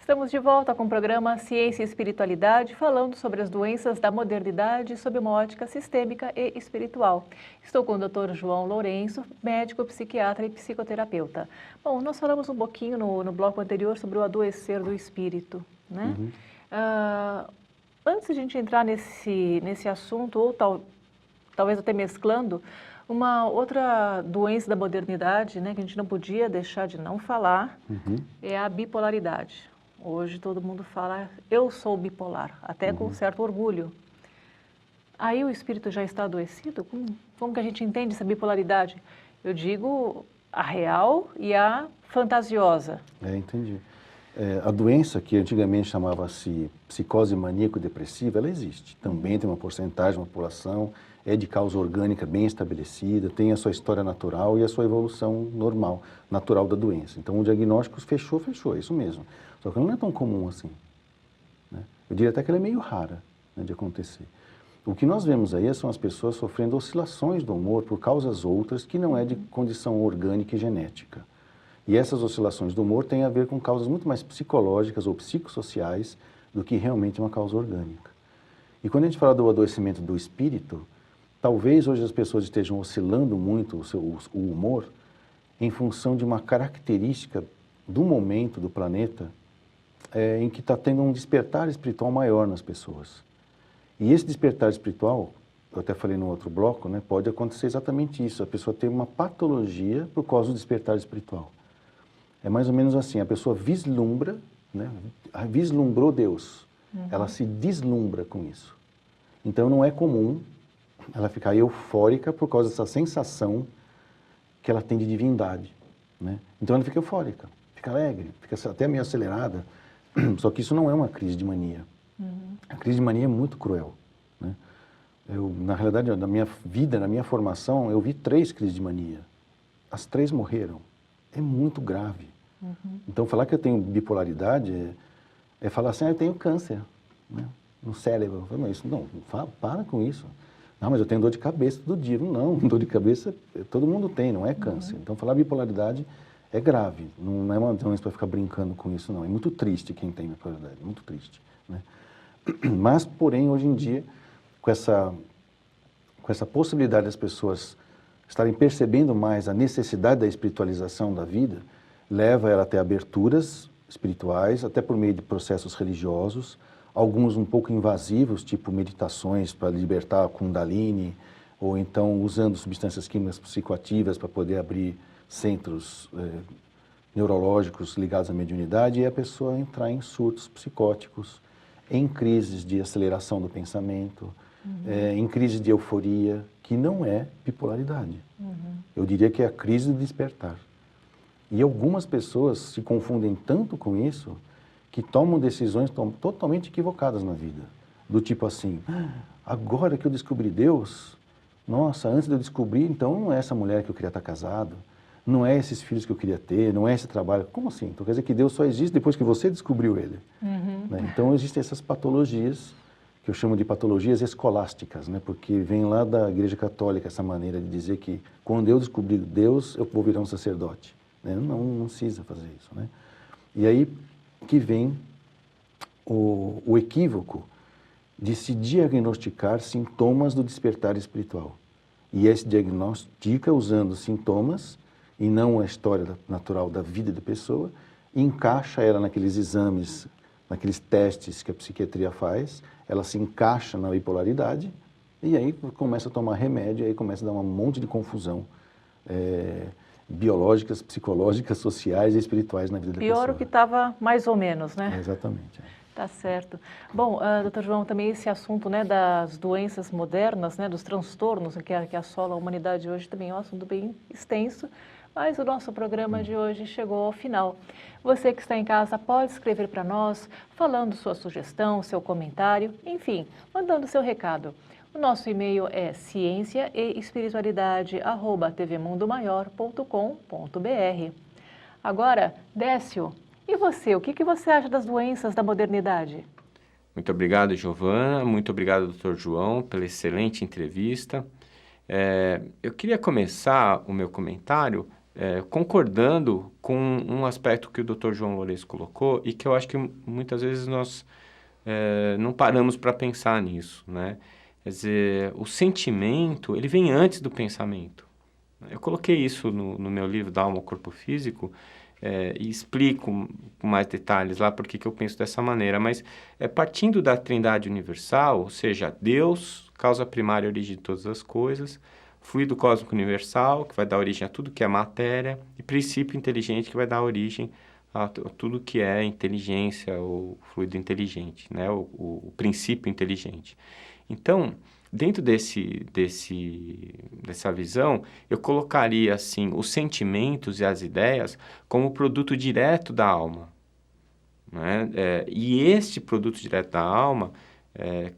Estamos de volta com o programa Ciência e Espiritualidade, falando sobre as doenças da modernidade sob uma ótica sistêmica e espiritual. Estou com o Dr. João Lourenço, médico, psiquiatra e psicoterapeuta. Bom, nós falamos um pouquinho no bloco anterior sobre o adoecer do espírito, né? Antes de a gente entrar nesse assunto, ou talvez até mesclando, uma outra doença da modernidade, né, que a gente não podia deixar de não falar, é a bipolaridade. Hoje todo mundo fala, eu sou bipolar, até com certo orgulho. Aí o espírito já está adoecido? Como que a gente entende essa bipolaridade? Eu digo a real e a fantasiosa. Entendi. A doença, que antigamente chamava-se psicose maníaco-depressiva, ela existe. Também tem uma porcentagem da população, é de causa orgânica bem estabelecida, tem a sua história natural e a sua evolução normal, natural da doença. Então o diagnóstico fechou, é isso mesmo. Só que não é tão comum assim, né? Eu diria até que ela é meio rara, né, de acontecer. O que nós vemos aí são as pessoas sofrendo oscilações do humor por causas outras que não é de condição orgânica e genética. E essas oscilações do humor têm a ver com causas muito mais psicológicas ou psicossociais do que realmente uma causa orgânica. E quando a gente fala do adoecimento do espírito, talvez hoje as pessoas estejam oscilando muito o humor em função de uma característica do momento do planeta em que está tendo um despertar espiritual maior nas pessoas. E esse despertar espiritual, eu até falei no outro bloco, né, pode acontecer exatamente isso, a pessoa tem uma patologia por causa do despertar espiritual. É mais ou menos assim, a pessoa vislumbra, né, vislumbrou Deus, ela se deslumbra com isso. Então não é comum ela ficar eufórica por causa dessa sensação que ela tem de divindade, né? Então ela fica eufórica, fica alegre, fica até meio acelerada, só que isso não é uma crise de mania. A crise de mania é muito cruel, né? Na realidade, na minha vida, na minha formação, eu vi 3 crises de mania. As 3 morreram. É muito grave. Então falar que eu tenho bipolaridade é falar assim, eu tenho câncer, né, no cérebro. Eu falo, mas isso, não, para com isso. Não, mas eu tenho dor de cabeça todo dia. Não, dor de cabeça todo mundo tem, não é câncer. Então falar bipolaridade é grave, não é uma doença para ficar brincando com isso, não. É muito triste quem tem bipolaridade, muito triste, né? Mas, porém, hoje em dia, com essa possibilidade das pessoas estarem percebendo mais a necessidade da espiritualização da vida, leva ela até aberturas espirituais, até por meio de processos religiosos, alguns um pouco invasivos, tipo meditações para libertar a Kundalini, ou então usando substâncias químicas psicoativas para poder abrir centros neurológicos ligados à mediunidade, e a pessoa entrar em surtos psicóticos, em crises de aceleração do pensamento, em crises de euforia, que não é bipolaridade. Eu diria que é a crise do despertar. E algumas pessoas se confundem tanto com isso que tomam decisões totalmente equivocadas na vida. Do tipo assim, agora que eu descobri Deus, nossa, antes de eu descobrir, então não é essa mulher que eu queria estar casado, não é esses filhos que eu queria ter, não é esse trabalho. Como assim? Então quer dizer que Deus só existe depois que você descobriu Ele. Né? Então existem essas patologias, que eu chamo de patologias escolásticas, né? Porque vem lá da Igreja Católica essa maneira de dizer que quando eu descobrir Deus, eu vou virar um sacerdote. Né? Não precisa fazer isso, né? E aí que vem o equívoco de se diagnosticar sintomas do despertar espiritual. E esse diagnostica usando sintomas e não a história natural da vida da pessoa, e encaixa ela naqueles exames, naqueles testes que a psiquiatria faz, ela se encaixa na bipolaridade, e aí começa a tomar remédio, aí começa a dar um monte de confusão biológicas, psicológicas, sociais e espirituais na vida da pessoa. Pior o que estava mais ou menos, né? Exatamente. Tá certo. Bom, doutor João, também esse assunto, né, das doenças modernas, né, dos transtornos que assolam a humanidade hoje também é um assunto bem extenso, mas o nosso programa de hoje chegou ao final. Você que está em casa pode escrever para nós, falando sua sugestão, seu comentário, enfim, mandando seu recado. O nosso e-mail é cienciaeespiritualidade@tvmundomaior.com.br. Agora, Décio, e você, o que você acha das doenças da modernidade? Muito obrigado, Giovana. Muito obrigado, Dr. João, pela excelente entrevista. Eu queria começar o meu comentário concordando com um aspecto que o Dr. João Lourenço colocou e que eu acho que muitas vezes nós não paramos para pensar nisso, né? Quer dizer, o sentimento, ele vem antes do pensamento. Eu coloquei isso no meu livro da Alma ao Corpo Físico e explico com mais detalhes lá porque que eu penso dessa maneira, mas partindo da Trindade Universal, ou seja, Deus, causa primária e origem de todas as coisas, fluido cósmico universal, que vai dar origem a tudo que é matéria, e princípio inteligente, que vai dar origem a tudo que é inteligência ou fluido inteligente, né? O princípio inteligente. Então, dentro dessa visão, eu colocaria assim os sentimentos e as ideias como produto direto da alma, né? E este produto direto da alma,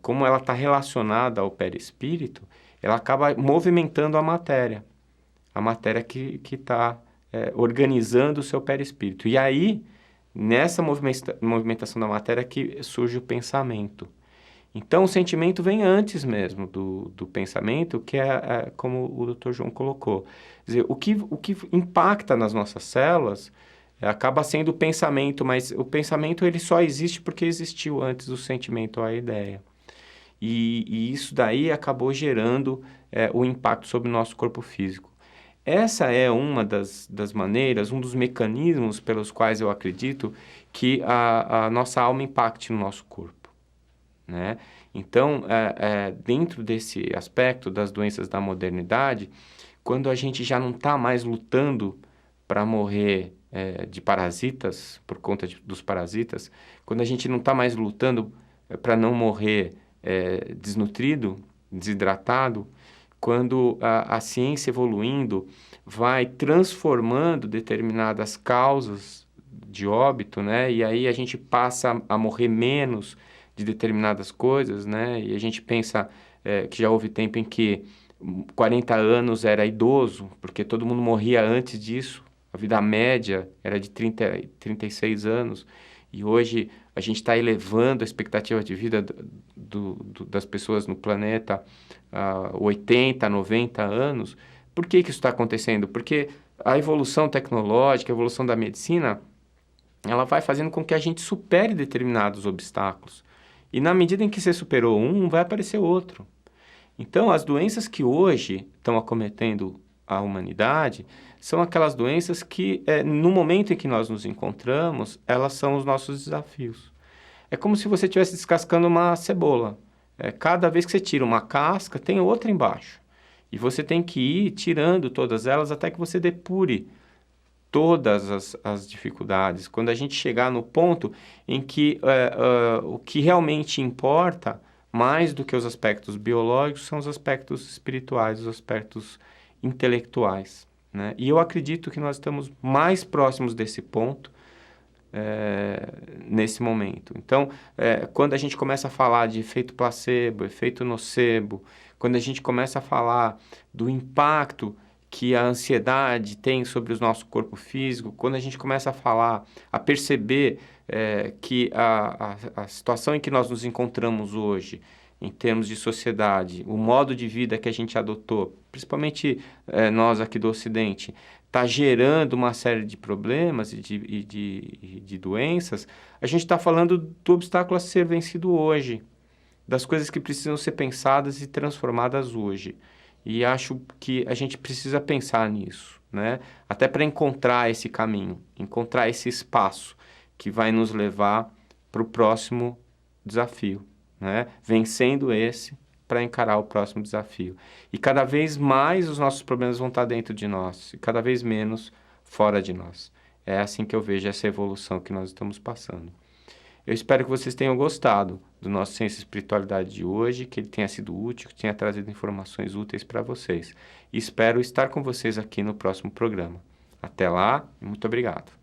como ela está relacionada ao perispírito, ela acaba movimentando a matéria que está organizando o seu perispírito. E aí, nessa movimentação da matéria que surge o pensamento. Então, o sentimento vem antes mesmo do pensamento, que é como o Dr. João colocou. Quer dizer, o que impacta nas nossas células acaba sendo o pensamento, mas o pensamento ele só existe porque existiu antes do sentimento ou a ideia. E isso daí acabou gerando o impacto sobre o nosso corpo físico. Essa é uma das maneiras, um dos mecanismos pelos quais eu acredito que a nossa alma impacte no nosso corpo, né? Então, dentro desse aspecto das doenças da modernidade, quando a gente já não está mais lutando para morrer de parasitas, por conta dos parasitas, quando a gente não está mais lutando para não morrer desnutrido, desidratado, quando a ciência evoluindo vai transformando determinadas causas de óbito, né? E aí a gente passa a morrer menos de determinadas coisas, né? E a gente pensa que já houve tempo em que 40 anos era idoso, porque todo mundo morria antes disso. A vida média era de 36 anos. E hoje a gente está elevando a expectativa de vida das pessoas no planeta a 80, 90 anos. Por que isso está acontecendo? Porque a evolução tecnológica, a evolução da medicina, ela vai fazendo com que a gente supere determinados obstáculos. E na medida em que você superou um, vai aparecer outro. Então, as doenças que hoje estão acometendo a humanidade são aquelas doenças que, no momento em que nós nos encontramos, elas são os nossos desafios. É como se você estivesse descascando uma cebola. Cada vez que você tira uma casca, tem outra embaixo. E você tem que ir tirando todas elas até que você depure todas as dificuldades. Quando a gente chegar no ponto em que o que realmente importa, mais do que os aspectos biológicos, são os aspectos espirituais, os aspectos intelectuais, né? E eu acredito que nós estamos mais próximos desse ponto nesse momento. Então, quando a gente começa a falar de efeito placebo, efeito nocebo, quando a gente começa a falar do impacto que a ansiedade tem sobre o nosso corpo físico, quando a gente começa a falar, a perceber que a situação em que nós nos encontramos hoje, em termos de sociedade, o modo de vida que a gente adotou, principalmente nós aqui do Ocidente, está gerando uma série de problemas e de doenças, a gente está falando do obstáculo a ser vencido hoje, das coisas que precisam ser pensadas e transformadas hoje. E acho que a gente precisa pensar nisso, né? Até para encontrar esse caminho, encontrar esse espaço que vai nos levar para o próximo desafio, né? Vencendo esse para encarar o próximo desafio. E cada vez mais os nossos problemas vão estar dentro de nós e cada vez menos fora de nós. É assim que eu vejo essa evolução que nós estamos passando. Eu espero que vocês tenham gostado do nosso Ciência e Espiritualidade de hoje, que ele tenha sido útil, que tenha trazido informações úteis para vocês. E espero estar com vocês aqui no próximo programa. Até lá, muito obrigado.